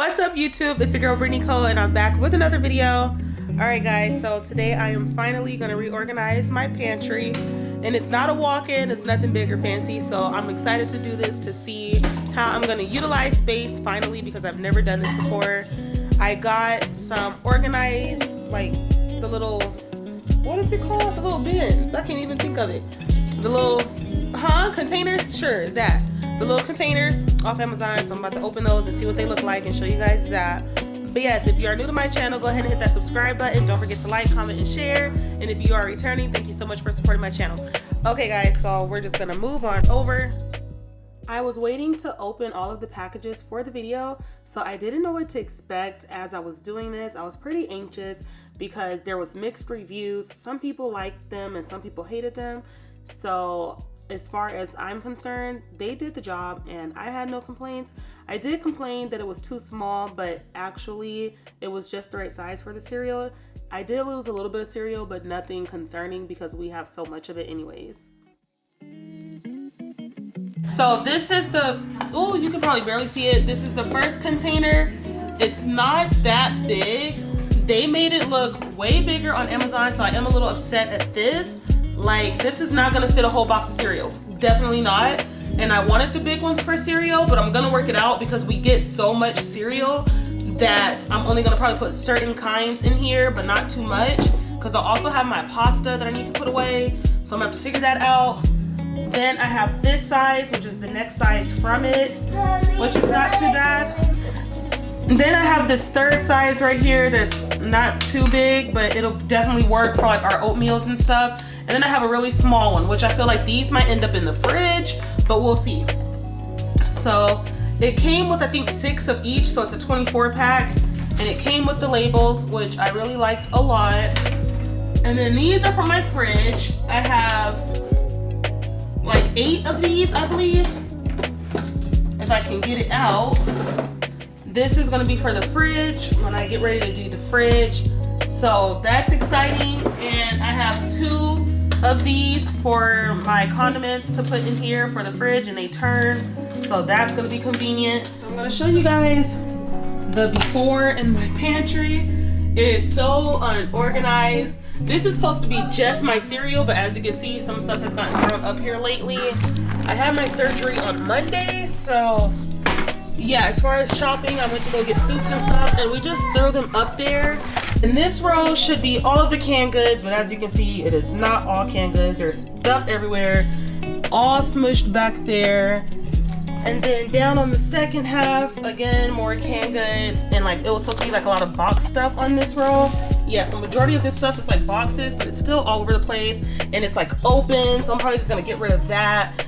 What's up YouTube? It's your girl Bree Nicole and I'm back with another video. Alright guys, so today I am finally going to reorganize my pantry. And it's not a walk-in, it's nothing big or fancy, so I'm excited to do this to see how I'm going to utilize space finally because I've never done this before. I got some organized, like the little, what is it called? The little bins. I can't even think of it. The little, containers? Sure, that. The little containers off Amazon, so I'm about to open those and see what they look like and show you guys that. But yes, if you are new to my channel, go ahead and hit that subscribe button. Don't forget to like, comment, and share. And if you are returning, thank you so much for supporting my channel. Okay guys, so we're just gonna move on over. I was waiting to open all of the packages for the video, so I didn't know what to expect as I was doing this. I was pretty anxious because there was mixed reviews. Some people liked them and some people hated them. So as far as I'm concerned, they did the job and I had no complaints. I did complain that it was too small, but actually it was just the right size for the cereal. I did lose a little bit of cereal, but nothing concerning because we have so much of it anyways. So this is the, oh, you can probably barely see it. This is the first container. It's not that big. They made it look way bigger on Amazon, so I am a little upset at this. Like, this is not gonna fit a whole box of cereal. Definitely not. And I wanted the big ones for cereal, but I'm gonna work it out because we get so much cereal that I'm only gonna probably put certain kinds in here, but not too much. Because I also have my pasta that I need to put away. So I'm gonna have to figure that out. Then I have this size, which is the next size from it, which is not too bad. And then I have this third size right here that's not too big, but it'll definitely work for like our oatmeals and stuff. And then I have a really small one, which I feel like these might end up in the fridge, but we'll see. So it came with, I think, 6 of each, so it's a 24 pack. And it came with the labels, which I really liked a lot. And then these are for my fridge. I have like 8 of these, I believe, if I can get it out. This is gonna be for the fridge when I get ready to do the fridge. So that's exciting. And I have 2 of these for my condiments to put in here for the fridge, and they turn. So that's gonna be convenient. So I'm gonna show you guys the before in my pantry. It is so unorganized. This is supposed to be just my cereal, but as you can see, some stuff has gotten thrown up here lately. I had my surgery on Monday, so yeah, as far as shopping, I went to go get soups and stuff, and we just threw them up there. And this row should be all of the canned goods, but as you can see, it is not all canned goods. There's stuff everywhere, all smushed back there. And then down on the second half, again, more canned goods, and like it was supposed to be like a lot of box stuff on this row. Yes, the majority of this stuff is like boxes, but it's still all over the place, and it's like open, so I'm probably just gonna get rid of that.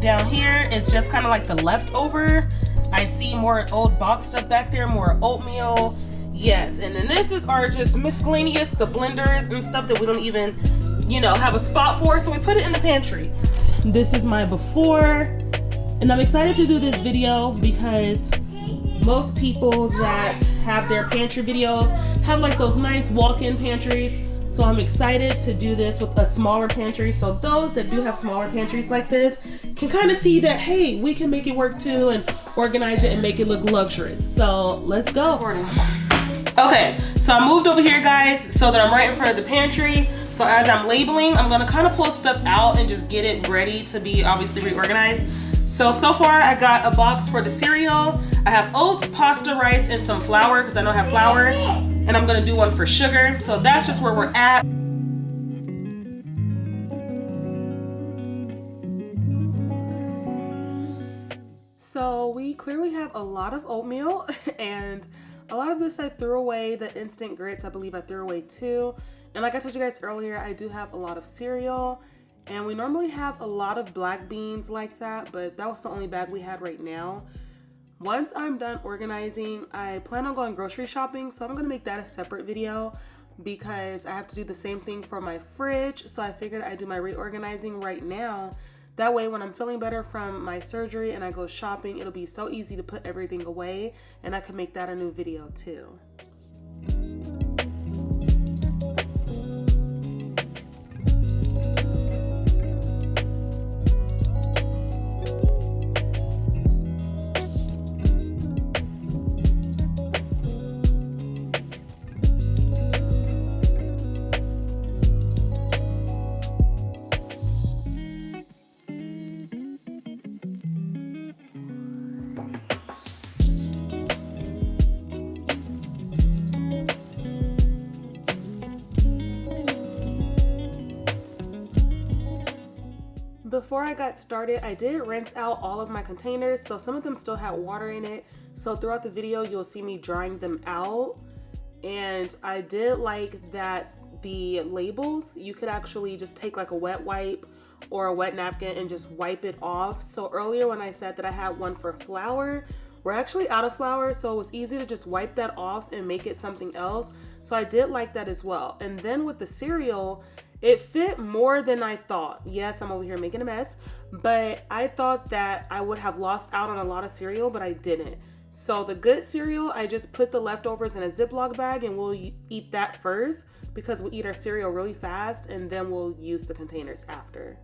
Down here, it's just kind of like the leftover. I see more old box stuff back there, more oatmeal. Yes, and then this is our just miscellaneous, the blenders and stuff that we don't even, you know, have a spot for, so we put it in the pantry. This is my before, and I'm excited to do this video because most people that have their pantry videos have like those nice walk-in pantries. So I'm excited to do this with a smaller pantry, so those that do have smaller pantries like this can kind of see that, hey, we can make it work too and organize it and make it look luxurious. So let's go. Okay, so I moved over here, guys, so that I'm right in front of the pantry. So as I'm labeling, I'm gonna kind of pull stuff out and just get it ready to be obviously reorganized. So far I got a box for the cereal. I have oats, pasta, rice, and some flour because I don't have flour. And I'm gonna do one for sugar. So that's just where we're at. So we clearly have a lot of oatmeal, and a lot of this I threw away. The instant grits, I believe I threw away too. And like I told you guys earlier, I do have a lot of cereal, and we normally have a lot of black beans like that, but that was the only bag we had right now. Once I'm done organizing, I plan on going grocery shopping, so I'm gonna make that a separate video because I have to do the same thing for my fridge. So I figured I'd do my reorganizing right now. That way when I'm feeling better from my surgery and I go shopping, it'll be so easy to put everything away, and I can make that a new video too. before I got started, I did rinse out all of my containers, so some of them still had water in it. So throughout the video, you'll see me drying them out. And I did like that the labels, you could actually just take like a wet wipe or a wet napkin and just wipe it off. So earlier when I said that I had one for flour, we're actually out of flour, so it was easy to just wipe that off and make it something else. So I did like that as well. And then with the cereal, it fit more than I thought. Yes, I'm over here making a mess, but I thought that I would have lost out on a lot of cereal, but I didn't. So the good cereal, I just put the leftovers in a Ziploc bag and we'll eat that first because we eat our cereal really fast and then we'll use the containers after.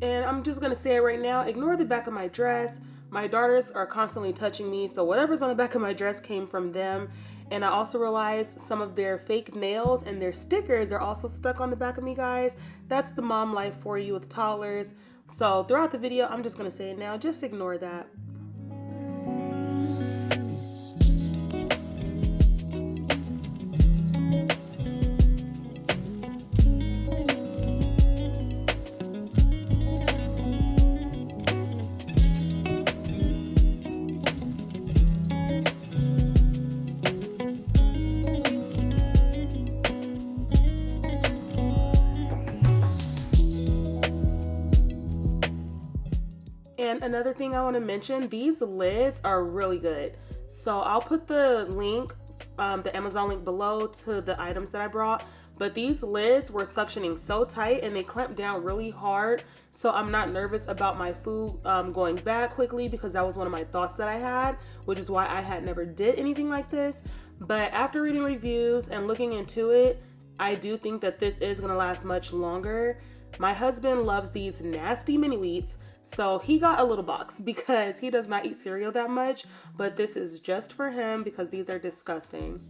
And I'm just gonna say it right now, ignore the back of my dress. My daughters are constantly touching me, so whatever's on the back of my dress came from them. And I also realized some of their fake nails and their stickers are also stuck on the back of me, guys. That's the mom life for you with toddlers. So throughout the video, I'm just gonna say it now, just ignore that. And another thing I want to mention, these lids are really good. So I'll put the link, the Amazon link below to the items that I brought. But these lids were suctioning so tight and they clamped down really hard. So I'm not nervous about my food going bad quickly because that was one of my thoughts that I had, which is why I had never did anything like this. But after reading reviews and looking into it, I do think that this is going to last much longer. My husband loves these nasty mini wheats. So he got a little box because he does not eat cereal that much, but this is just for him because these are disgusting.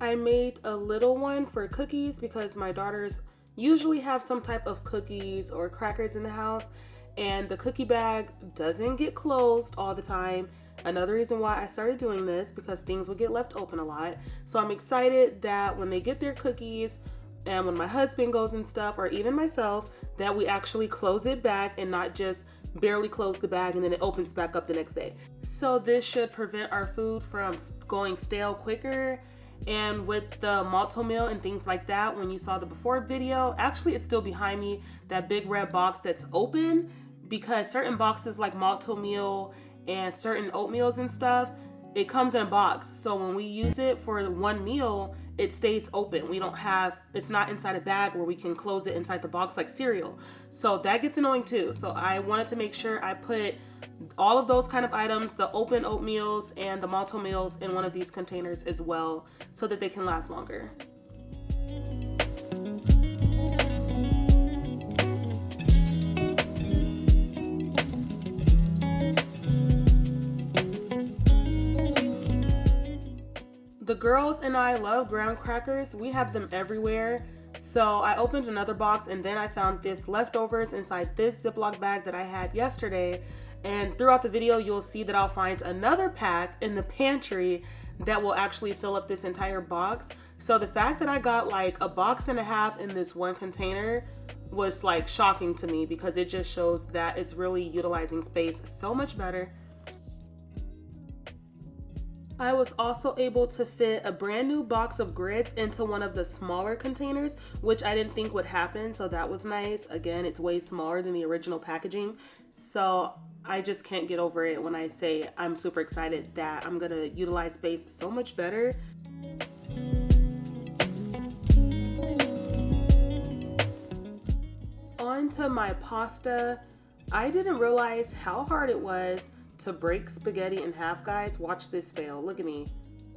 I made a little one for cookies because my daughters usually have some type of cookies or crackers in the house and the cookie bag doesn't get closed all the time. Another reason why I started doing this because things would get left open a lot. So I'm excited that when they get their cookies and when my husband goes and stuff, or even myself, that we actually close it back and not just barely close the bag and then it opens back up the next day. So this should prevent our food from going stale quicker. And with the malto meal and things like that, when you saw the before video, actually it's still behind me, that big red box that's open, because certain boxes like malto meal and certain oatmeals and stuff, it comes in a box. So when we use it for one meal, it stays open. We don't have, it's not inside a bag where we can close it inside the box like cereal. So that gets annoying too. So I wanted to make sure I put all of those kind of items, the open oatmeals and the malto meals, in one of these containers as well so that they can last longer. The girls and I love graham crackers. We have them everywhere. So I opened another box and then I found this leftovers inside this Ziploc bag that I had yesterday. And throughout the video, you'll see that I'll find another pack in the pantry that will actually fill up this entire box. So the fact that I got like a box and a half in this one container was like shocking to me because it just shows that it's really utilizing space so much better. I was also able to fit a brand new box of grits into one of the smaller containers, which I didn't think would happen, so that was nice. Again, it's way smaller than the original packaging, so I just can't get over it when I say I'm super excited that I'm gonna utilize space so much better. on to my pasta. I didn't realize how hard it was to break spaghetti in half, guys. Watch this fail. Look at me.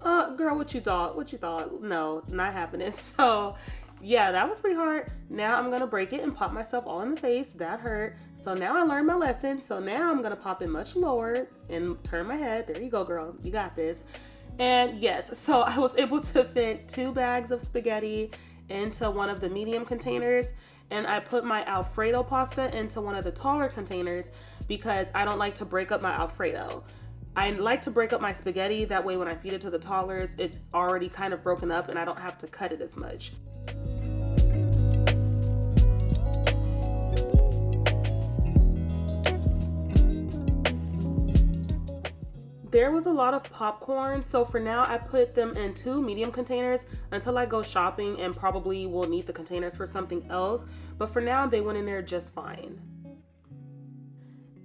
Girl, what you thought? What you thought? No, not happening. So yeah, that was pretty hard. Now I'm gonna break it and pop myself all in the face. That hurt. So now I learned my lesson. So now I'm gonna pop it much lower and turn my head. There you go, girl. You got this. And yes, so I was able to fit 2 bags of spaghetti into one of the medium containers, and I put my Alfredo pasta into one of the taller containers because I don't like to break up my Alfredo. I like to break up my spaghetti, that way when I feed it to the toddlers, it's already kind of broken up and I don't have to cut it as much. There was a lot of popcorn, so for now I put them in 2 medium containers until I go shopping and probably will need the containers for something else, but for now they went in there just fine.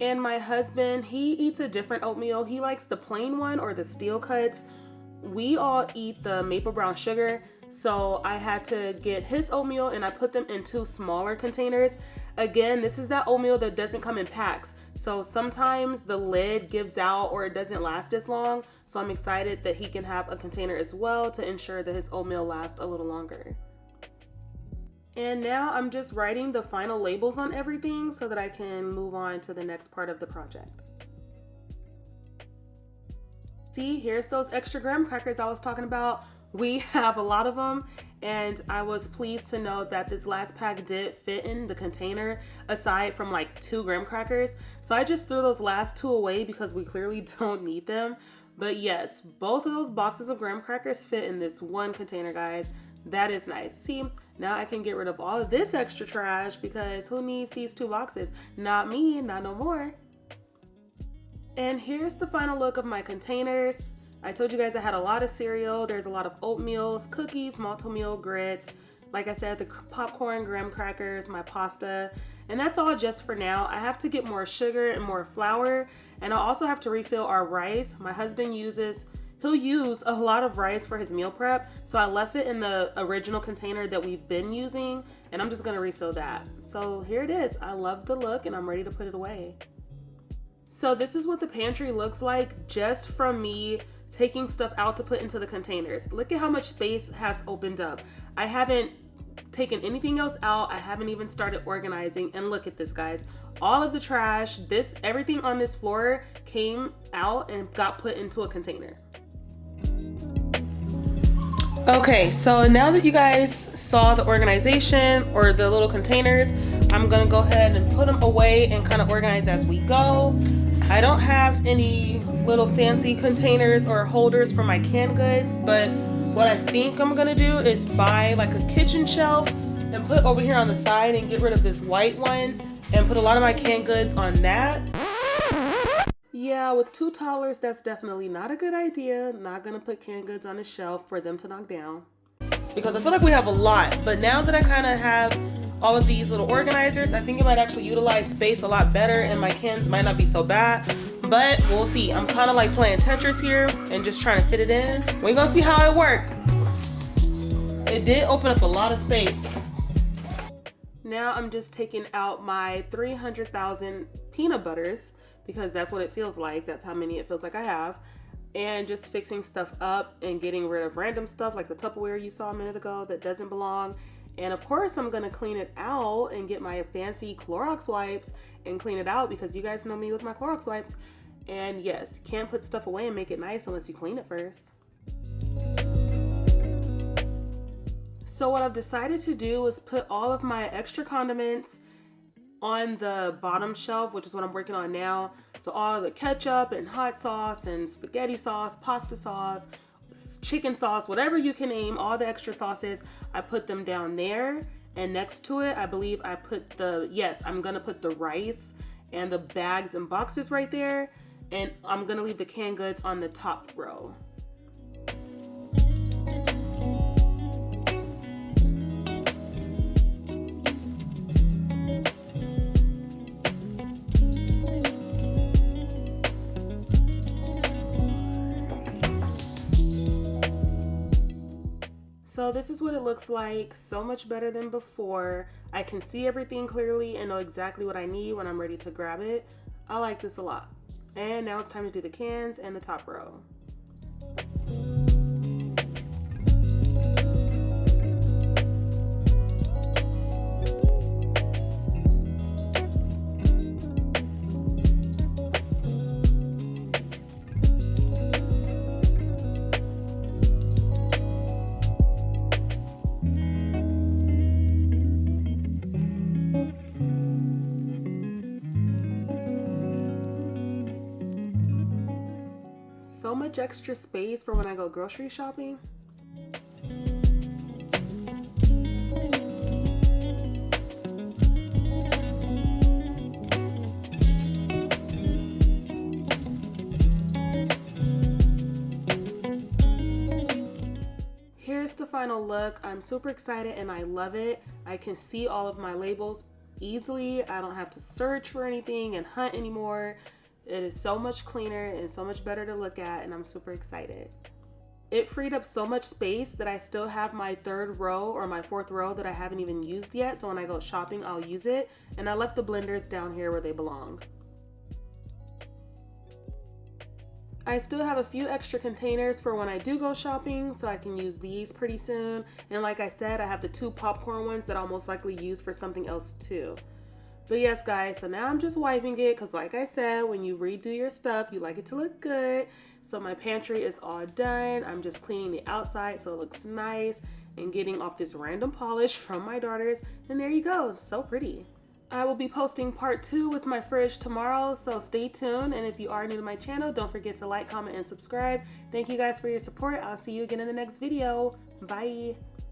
And my husband, he eats a different oatmeal. He likes the plain one or the steel cuts. We all eat the maple brown sugar, so I had to get his oatmeal and I put them in 2 smaller containers. Again, this is that oatmeal that doesn't come in packs, so sometimes the lid gives out or it doesn't last as long, so I'm excited that he can have a container as well to ensure that his oatmeal lasts a little longer. And now I'm just writing the final labels on everything so that I can move on to the next part of the project. See, here's those extra graham crackers I was talking about. We have a lot of them, and I was pleased to know that this last pack did fit in the container aside from like 2 graham crackers. So I just threw those last 2 away because we clearly don't need them. But yes, both of those boxes of graham crackers fit in this one container, guys. That is nice. See, now I can get rid of all of this extra trash because who needs these 2 boxes? Not me, not no more. And here's the final look of my containers. I told you guys I had a lot of cereal. There's a lot of oatmeals, cookies, malto-meal, grits. Like I said, the popcorn, graham crackers, my pasta. And that's all just for now. I have to get more sugar and more flour. And I'll also have to refill our rice. My husband he'll use a lot of rice for his meal prep. So I left it in the original container that we've been using. And I'm just gonna refill that. So here it is. I love the look and I'm ready to put it away. So this is what the pantry looks like just from me taking stuff out to put into the containers. Look at how much space has opened up. I haven't taken anything else out. I haven't even started organizing. And look at this, guys. All of the trash, everything on this floor came out and got put into a container. Okay, so now that you guys saw the organization or the little containers, I'm gonna go ahead and put them away and kind of organize as we go. I don't have any little fancy containers or holders for my canned goods, but what I think I'm gonna do is buy like a kitchen shelf and put over here on the side and get rid of this white one and put a lot of my canned goods on that. Yeah, with 2 toddlers, that's definitely not a good idea. Not gonna put canned goods on a shelf for them to knock down. Because I feel like we have a lot, but now that I kind of have all of these little organizers, I think it might actually utilize space a lot better and my cans might not be so bad, but we'll see. I'm kind of like playing Tetris here and just trying to fit it in. We're gonna see how it works. It did open up a lot of space. Now I'm just taking out my 300,000 peanut butters because that's what it feels like. That's how many it feels like I have. And just fixing stuff up and getting rid of random stuff like the Tupperware you saw a minute ago that doesn't belong. And of course, I'm gonna clean it out and get my fancy Clorox wipes and clean it out because you guys know me with my Clorox wipes. And yes, you can't put stuff away and make it nice unless you clean it first. So what I've decided to do is put all of my extra condiments on the bottom shelf, which is what I'm working on now. So all the ketchup and hot sauce and spaghetti sauce, pasta sauce, chicken sauce, whatever you can name, all the extra sauces, I put them down there. And next to it, I believe I put I'm gonna put the rice and the bags and boxes right there. And I'm gonna leave the canned goods on the top row. So this is what it looks like, so much better than before. I can see everything clearly and know exactly what I need when I'm ready to grab it. I like this a lot. And now it's time to do the cans and the top row. So much extra space for when I go grocery shopping. Here's the final look. I'm super excited and I love it. I can see all of my labels easily. I don't have to search for anything and hunt anymore. It is so much cleaner and so much better to look at, and I'm super excited. It freed up so much space that I still have my third row or my fourth row that I haven't even used yet, so when I go shopping I'll use it, and I left the blenders down here where they belong. I still have a few extra containers for when I do go shopping, so I can use these pretty soon, and like I said, I have the 2 popcorn ones that I'll most likely use for something else too. But yes guys, so now I'm just wiping it because like I said, when you redo your stuff, you like it to look good. So my pantry is all done. I'm just cleaning the outside so it looks nice and getting off this random polish from my daughters. And there you go, so pretty. I will be posting part 2 with my fridge tomorrow, so stay tuned. And if you are new to my channel, don't forget to like, comment, and subscribe. Thank you guys for your support. I'll see you again in the next video. Bye.